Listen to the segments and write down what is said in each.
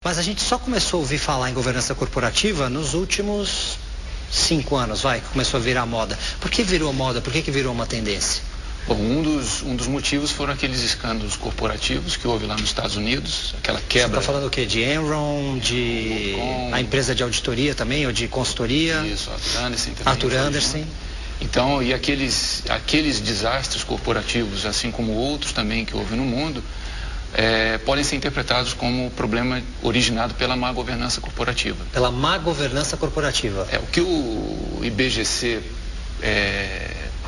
Mas a gente só começou a ouvir falar em governança corporativa nos últimos 5 anos, que começou a virar moda. Por que virou moda? Por que virou uma tendência? Bom, um dos motivos foram aqueles escândalos corporativos que houve lá nos Estados Unidos, aquela quebra... Você está falando o quê? De Enron, de a empresa de auditoria também, ou de consultoria? Isso, Arthur Andersen também. Arthur Andersen. Então, e aqueles desastres corporativos, assim como outros também que houve no mundo, podem ser interpretados como problema originado pela má governança corporativa. Pela má governança corporativa. O que o IBGC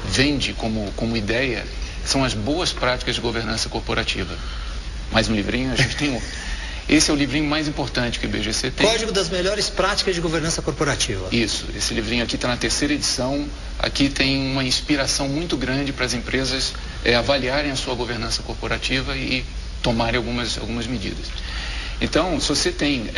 vende como ideia são as boas práticas de governança corporativa. Mais um livrinho, a gente tem esse é o livrinho mais importante que o IBGC tem. Código das melhores práticas de governança corporativa. Isso, esse livrinho aqui está na 3ª edição. Aqui tem uma inspiração muito grande para as empresas avaliarem a sua governança corporativa e tomarem algumas medidas. Então, se você tem...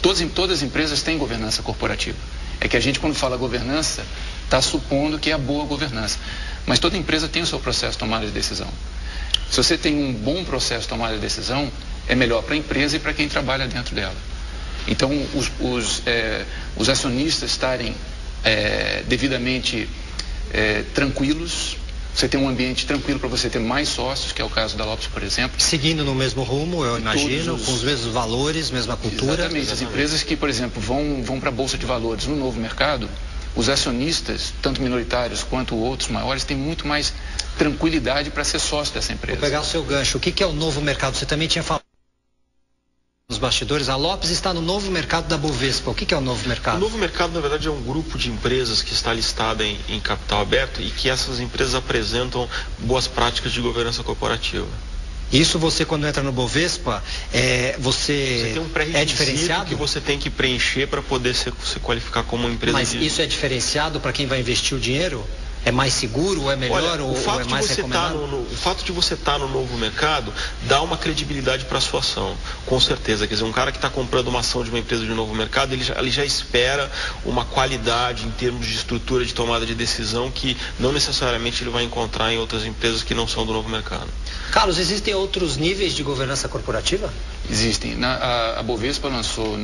todas as empresas têm governança corporativa. É que a gente, quando fala governança, está supondo que é a boa governança. Mas toda empresa tem o seu processo de tomada de decisão. Se você tem um bom processo de tomada de decisão, é melhor para a empresa e para quem trabalha dentro dela. Então, os acionistas estarem devidamente tranquilos, você tem um ambiente tranquilo para você ter mais sócios, que é o caso da Lopes, por exemplo. Seguindo no mesmo rumo, eu imagino, com os mesmos valores, mesma cultura. Exatamente. As empresas que, por exemplo, vão para a Bolsa de Valores no novo mercado, os acionistas, tanto minoritários quanto outros maiores, têm muito mais tranquilidade para ser sócio dessa empresa. Vou pegar o seu gancho. O que é o novo mercado? Você também tinha falado nos bastidores, a Lopes está no novo mercado da Bovespa. O que é o novo mercado? O novo mercado, na verdade, é um grupo de empresas que está listada em capital aberto e que essas empresas apresentam boas práticas de governança corporativa. Isso você, quando entra no Bovespa, você tem um pré-requisito diferenciado? Que você tem que preencher para poder se qualificar como uma empresa. Mas isso é diferenciado para quem vai investir o dinheiro? É mais seguro, ou é melhor, ou é mais recomendado? O fato de você estar no novo mercado dá uma credibilidade para a sua ação, com certeza. Quer dizer, um cara que está comprando uma ação de uma empresa de novo mercado, ele já espera uma qualidade em termos de estrutura de tomada de decisão que não necessariamente ele vai encontrar em outras empresas que não são do novo mercado. Carlos, existem outros níveis de governança corporativa? Existem. A Bovespa lançou,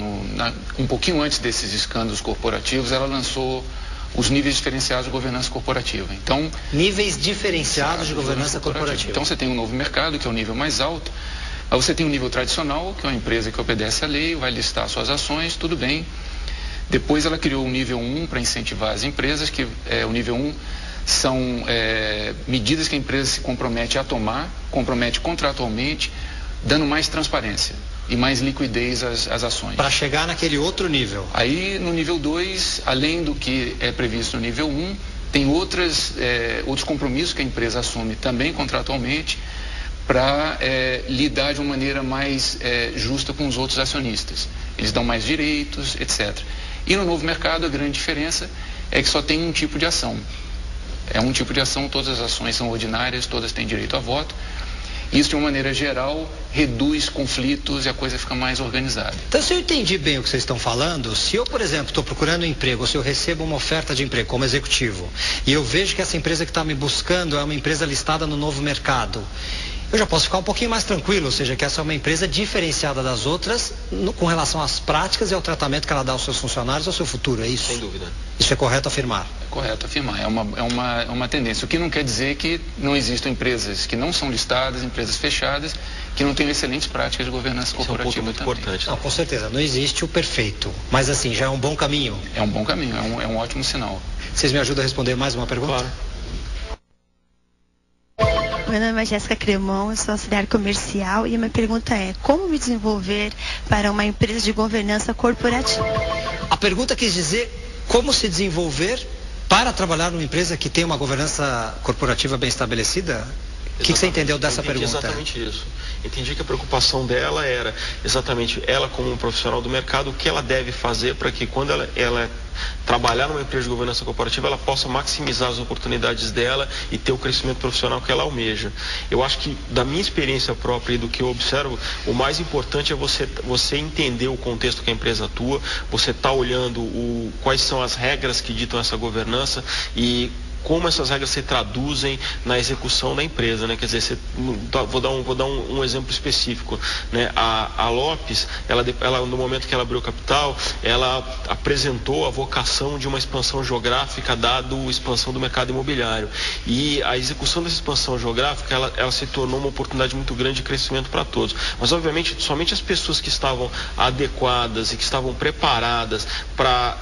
um pouquinho antes desses escândalos corporativos, ela lançou os níveis diferenciados de governança corporativa. Então, níveis diferenciados de governança corporativa. Então, você tem um novo mercado, que é o nível mais alto. Aí você tem um nível tradicional, que é uma empresa que obedece à lei, vai listar suas ações, tudo bem. Depois ela criou o nível 1 para incentivar as empresas, que o nível 1 são medidas que a empresa se compromete a tomar, compromete contratualmente, dando mais transparência e mais liquidez às ações. Para chegar naquele outro nível. Aí, no nível 2, além do que é previsto no nível 1, tem outros compromissos que a empresa assume também contratualmente para lidar de uma maneira mais justa com os outros acionistas. Eles dão mais direitos, etc. E no novo mercado, a grande diferença é que só tem um tipo de ação. É um tipo de ação, todas as ações são ordinárias, todas têm direito a voto. Isso, de uma maneira geral, reduz conflitos e a coisa fica mais organizada. Então, se eu entendi bem o que vocês estão falando, se eu, por exemplo, estou procurando um emprego, ou se eu recebo uma oferta de emprego como executivo, e eu vejo que essa empresa que está me buscando é uma empresa listada no novo mercado, eu já posso ficar um pouquinho mais tranquilo, ou seja, que essa é uma empresa diferenciada das outras com relação às práticas e ao tratamento que ela dá aos seus funcionários, ao seu futuro, é isso? Sem dúvida. Isso é correto afirmar? É correto afirmar, é uma tendência. O que não quer dizer que não existam empresas que não são listadas, empresas fechadas, que não tenham excelentes práticas de governança corporativa. Isso é um ponto muito importante. Não, com certeza, não existe o perfeito, mas assim, já é um bom caminho. É um bom caminho, é um ótimo sinal. Vocês me ajudam a responder mais uma pergunta? Claro. Meu nome é Jéssica Cremon, eu sou auxiliar comercial e a minha pergunta é: como me desenvolver para uma empresa de governança corporativa? A pergunta quis dizer como se desenvolver para trabalhar numa empresa que tem uma governança corporativa bem estabelecida? O que você entendeu dessa pergunta? Exatamente isso. Entendi que a preocupação dela era exatamente ela como um profissional do mercado, o que ela deve fazer para que quando ela trabalhar numa empresa de governança corporativa, ela possa maximizar as oportunidades dela e ter o crescimento profissional que ela almeja. Eu acho que, da minha experiência própria e do que eu observo, o mais importante é você entender o contexto que a empresa atua, você está olhando quais são as regras que ditam essa governança e como essas regras se traduzem na execução da empresa, né? Quer dizer, vou dar um exemplo específico, né? A Lopes, ela, no momento que ela abriu o capital, ela apresentou a vocação de uma expansão geográfica, dado a expansão do mercado imobiliário. E a execução dessa expansão geográfica, ela se tornou uma oportunidade muito grande de crescimento para todos. Mas, obviamente, somente as pessoas que estavam adequadas e que estavam preparadas para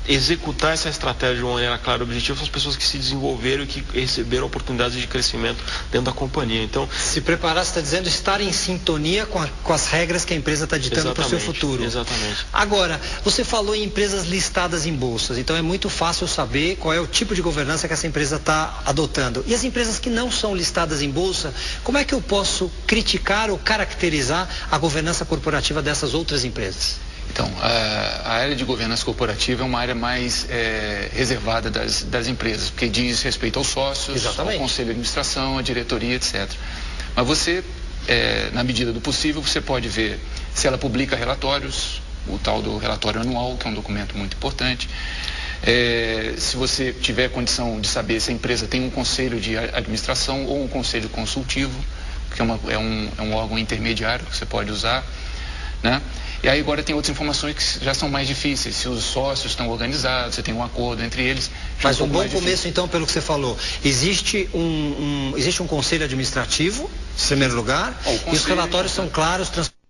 executar essa estratégia de uma maneira clara e objetiva são as pessoas que se desenvolveram e que receberam oportunidades de crescimento dentro da companhia. Então, se preparar, você está dizendo estar em sintonia com as regras que a empresa está ditando para o seu futuro. Exatamente. Agora, você falou em empresas listadas em bolsas, então é muito fácil saber qual é o tipo de governança que essa empresa está adotando. E as empresas que não são listadas em bolsa, como é que eu posso criticar ou caracterizar a governança corporativa dessas outras empresas? Então, a área de governança corporativa é uma área mais reservada das empresas, porque diz respeito aos sócios, exatamente, ao conselho de administração, à diretoria, etc. Mas você, na medida do possível, você pode ver se ela publica relatórios, o tal do relatório anual, que é um documento muito importante. Se você tiver condição de saber se a empresa tem um conselho de administração ou um conselho consultivo, que é um órgão intermediário que você pode usar, né? E aí agora tem outras informações que já são mais difíceis, se os sócios estão organizados, se tem um acordo entre eles. Mas um bom começo, então, pelo que você falou, existe um conselho administrativo, em primeiro lugar, e os relatórios são claros, transparentes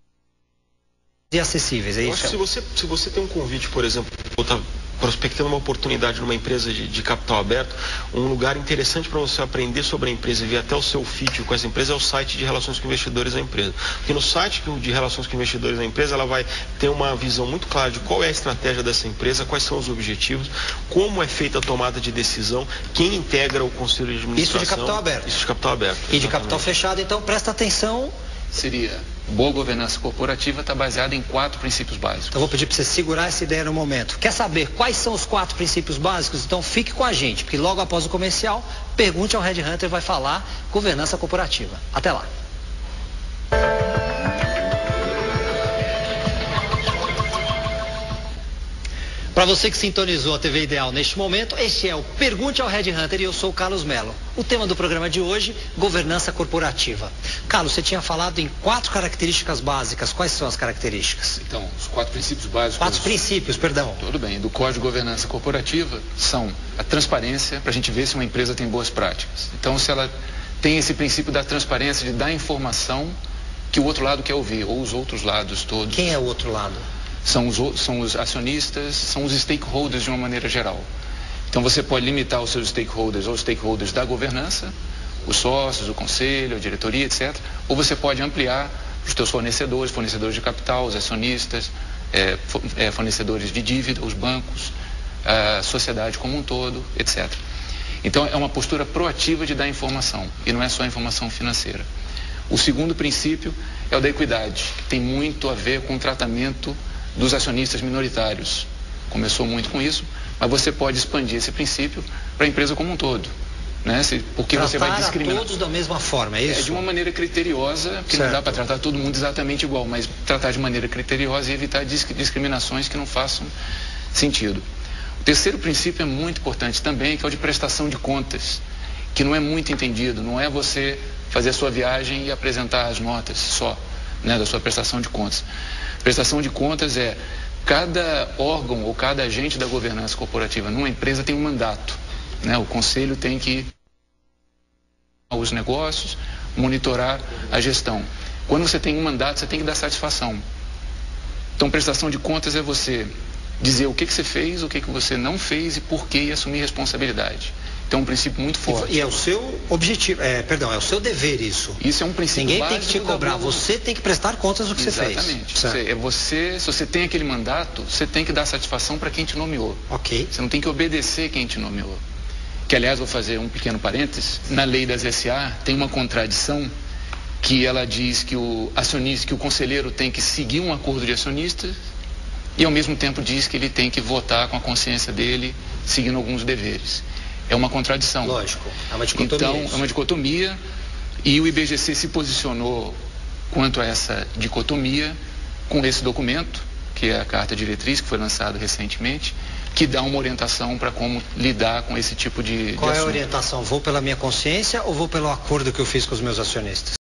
e acessíveis, é isso? Eu acho que se você tem um convite, por exemplo, está prospectando uma oportunidade numa empresa de capital aberto, um lugar interessante para você aprender sobre a empresa e ver até o seu fit com essa empresa é o site de relações com investidores da empresa. Porque no site de relações com investidores da empresa, ela vai ter uma visão muito clara de qual é a estratégia dessa empresa, quais são os objetivos, como é feita a tomada de decisão, quem integra o conselho de administração. Isso de capital aberto. Isso de capital aberto. E de capital fechado, então presta atenção. Seria, boa governança corporativa está baseada em 4 princípios básicos. Então vou pedir para você segurar essa ideia no momento. Quer saber quais são os 4 princípios básicos? Então fique com a gente, porque logo após o comercial, pergunte ao Red Hunter, vai falar governança corporativa. Até lá. Para você que sintonizou a TV Ideal neste momento, este é o Pergunte ao Red Hunter e eu sou o Carlos Mello. O tema do programa de hoje, governança corporativa. Carlos, você tinha falado em 4 características básicas. Quais são as características? Então, os 4 princípios básicos... 4 princípios, perdão. Tudo bem. Do Código de Governança Corporativa são a transparência, para a gente ver se uma empresa tem boas práticas. Então, se ela tem esse princípio da transparência, de dar informação que o outro lado quer ouvir, ou os outros lados todos. Quem é o outro lado? São os acionistas, são os stakeholders de uma maneira geral. Então você pode limitar os seus stakeholders aos stakeholders da governança, os sócios, o conselho, a diretoria, etc. Ou você pode ampliar os seus fornecedores de capital, os acionistas, fornecedores de dívida, os bancos, a sociedade como um todo, etc. Então é uma postura proativa de dar informação, e não é só informação financeira. O segundo princípio é o da equidade, que tem muito a ver com o tratamento dos acionistas minoritários. Começou muito com isso, mas você pode expandir esse princípio para a empresa como um todo, né? Porque você vai discriminar todos da mesma forma, é isso? De uma maneira criteriosa, porque certo, não dá para tratar todo mundo exatamente igual, mas tratar de maneira criteriosa e evitar discriminações que não façam sentido. O terceiro princípio é muito importante também, que é o de prestação de contas, que não é muito entendido, não é você fazer a sua viagem e apresentar as notas só, né, da sua prestação de contas. Prestação de contas é cada órgão ou cada agente da governança corporativa numa empresa tem um mandato, né? O conselho tem que os negócios, monitorar a gestão. Quando você tem um mandato, você tem que dar satisfação. Então, prestação de contas é você dizer o que você fez, o que você não fez e por quê, e assumir responsabilidade. Então, é um princípio muito forte. E é o seu objetivo, é o seu dever isso. Isso é um princípio Ninguém básico. Tem que te cobrar, você tem que prestar contas do que exatamente, você fez. Se você tem aquele mandato, você tem que dar satisfação para quem te nomeou. Ok. Você não tem que obedecer quem te nomeou. Que, aliás, vou fazer um pequeno parênteses. Na lei das SA, tem uma contradição que ela diz que o acionista, que o conselheiro tem que seguir um acordo de acionistas e, ao mesmo tempo, diz que ele tem que votar com a consciência dele, seguindo alguns deveres. É uma contradição. Lógico, é uma dicotomia. Então, é uma dicotomia e o IBGC se posicionou quanto a essa dicotomia com esse documento, que é a Carta Diretriz, que foi lançado recentemente, que dá uma orientação para como lidar com esse tipo de Qual é a assunto. orientação? Vou pela minha consciência ou vou pelo acordo que eu fiz com os meus acionistas?